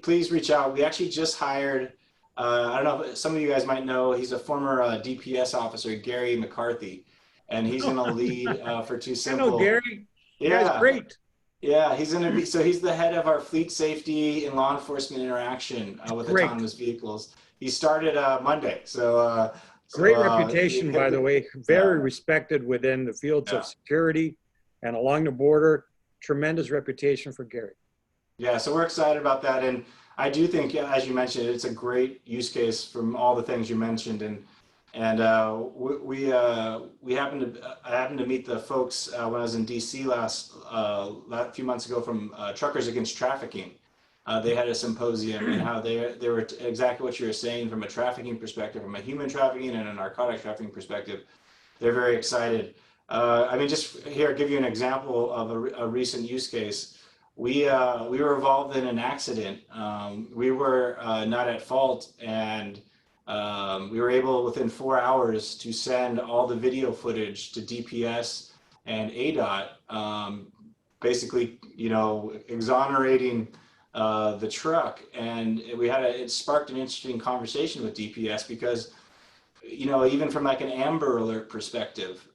please reach out. We actually just hired. I don't know if some of you guys might know. He's a former DPS officer, Gary McCarthy, and he's going to lead for Too Simple. I know Gary. Yeah, Guy's great. Yeah, he's going to be, so he's the head of our fleet safety and law enforcement interaction with Great. autonomous vehicles. He started Monday. So, great reputation, by the way, very respected within the fields of security and along the border. Tremendous reputation for Gary. Yeah, so we're excited about that. And I do think, as you mentioned, it's a great use case from all the things you mentioned. And I happened to meet the folks when I was in DC a few months ago from Truckers Against Trafficking. They had a symposium and how they were exactly what you were saying from a trafficking perspective, from a human trafficking and a narcotic trafficking perspective. They're very excited. I mean, just here, give you an example of a recent use case. We were involved in an accident. We were not at fault, and we were able within 4 hours to send all the video footage to DPS and ADOT, basically, exonerating the truck. And it sparked an interesting conversation with DPS because, even from like an Amber Alert perspective,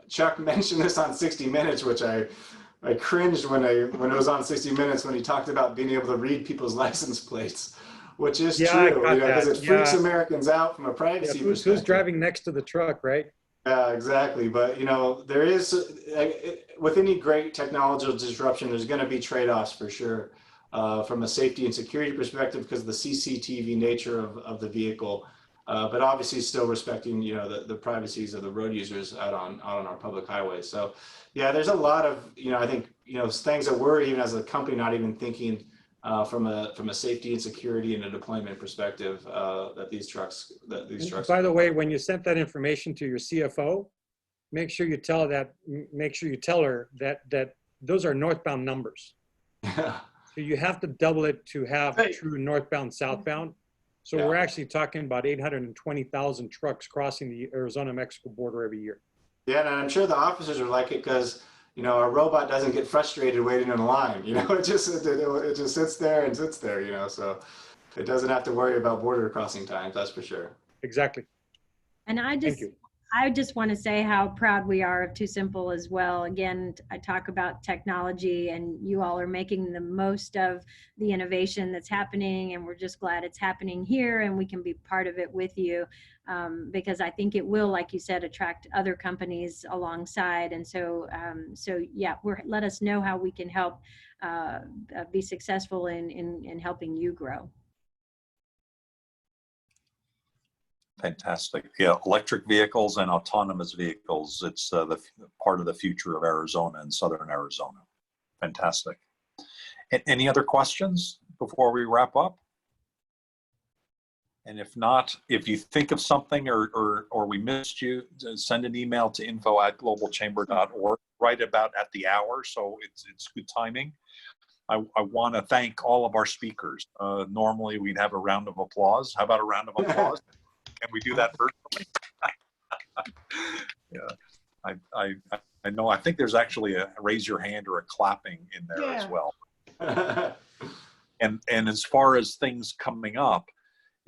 Chuck mentioned this on 60 Minutes, which I cringed when it was on 60 Minutes when he talked about being able to read people's license plates. Which is true, because it freaks Americans out from a privacy perspective. Who's driving next to the truck, right? Yeah, exactly. But there is, with any great technological disruption, there's going to be trade-offs for sure, from a safety and security perspective because of the CCTV nature of the vehicle, but obviously still respecting the privacies of the road users out on our public highways. So, yeah, there's a lot of I think things that we're even as a company not even thinking. From a safety and security and a deployment perspective, that these trucks. By the way, when you sent that information to your CFO, make sure you tell her that those are northbound numbers. So you have to double it to have true northbound, southbound. So we're actually talking about 820,000 trucks crossing the Arizona-Mexico border every year. Yeah, and I'm sure the officers are like it because. A robot doesn't get frustrated waiting in a line. It just sits there, so it doesn't have to worry about border crossing times, that's for sure. Exactly. And I just want to say how proud we are of Too Simple as well. Again, I talk about technology and you all are making the most of the innovation that's happening, and we're just glad it's happening here and we can be part of it with you, because I think it will, like you said, attract other companies alongside. And so, yeah, let us know how we can help be successful in helping you grow. Fantastic. Yeah, electric vehicles and autonomous vehicles. It's the part of the future of Arizona and Southern Arizona. Fantastic. Any other questions before we wrap up? And if not, if you think of something or we missed you, send an email to info@globalchamber.org right about at the hour. So it's good timing. I want to thank all of our speakers. Normally we'd have a round of applause. How about a round of applause? Can we do that virtually? Yeah, I know. I think there's actually a raise your hand or a clapping in there as well. And as far as things coming up,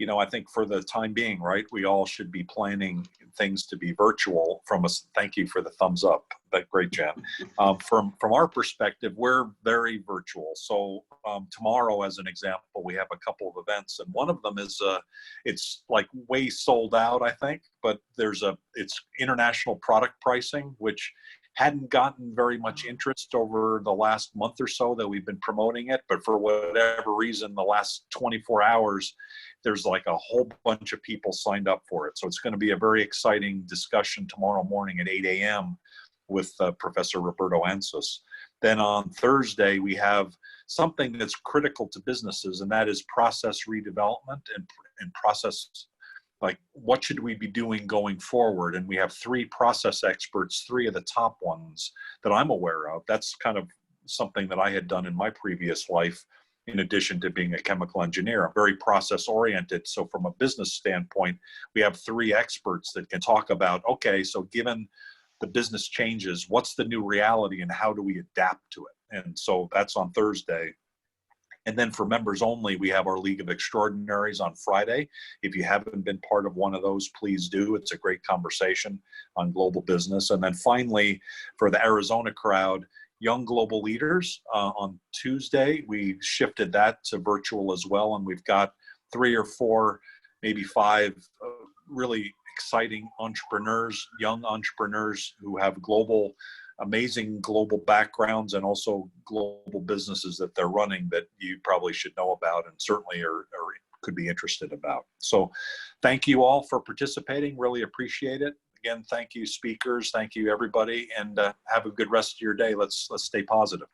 I think for the time being, right, we all should be planning things to be virtual. From us, thank you for the thumbs up. That great, Jen. From our perspective, we're very virtual. So tomorrow, as an example, we have a couple of events, and one of them is it's like way sold out, I think. But it's international product pricing, which hadn't gotten very much interest over the last month or so that we've been promoting it. But for whatever reason, the last 24 hours, there's like a whole bunch of people signed up for it. So it's going to be a very exciting discussion tomorrow morning at 8 a.m. with Professor Roberto Ansis. Then on Thursday, we have something that's critical to businesses, and that is process redevelopment and process, like what should we be doing going forward? And we have 3 process experts, 3 of the top ones that I'm aware of. That's kind of something that I had done in my previous life, in addition to being a chemical engineer. I'm very process oriented. So from a business standpoint, we have 3 experts that can talk about, okay, so given the business changes, what's the new reality and how do we adapt to it? And so that's on Thursday. And then for members only, we have our League of Extraordinaries on Friday. If you haven't been part of one of those, please do. It's a great conversation on global business. And then finally, for the Arizona crowd, Young Global Leaders on Tuesday. We shifted that to virtual as well. And we've got 3 or 4, maybe 5 really exciting entrepreneurs, young entrepreneurs who have amazing global backgrounds and also global businesses that they're running that you probably should know about and certainly are could be interested about. So thank you all for participating. Really appreciate it. Again, thank you speakers. Thank you everybody, and have a good rest of your day. Let's stay positive.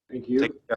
Thank you. Take care.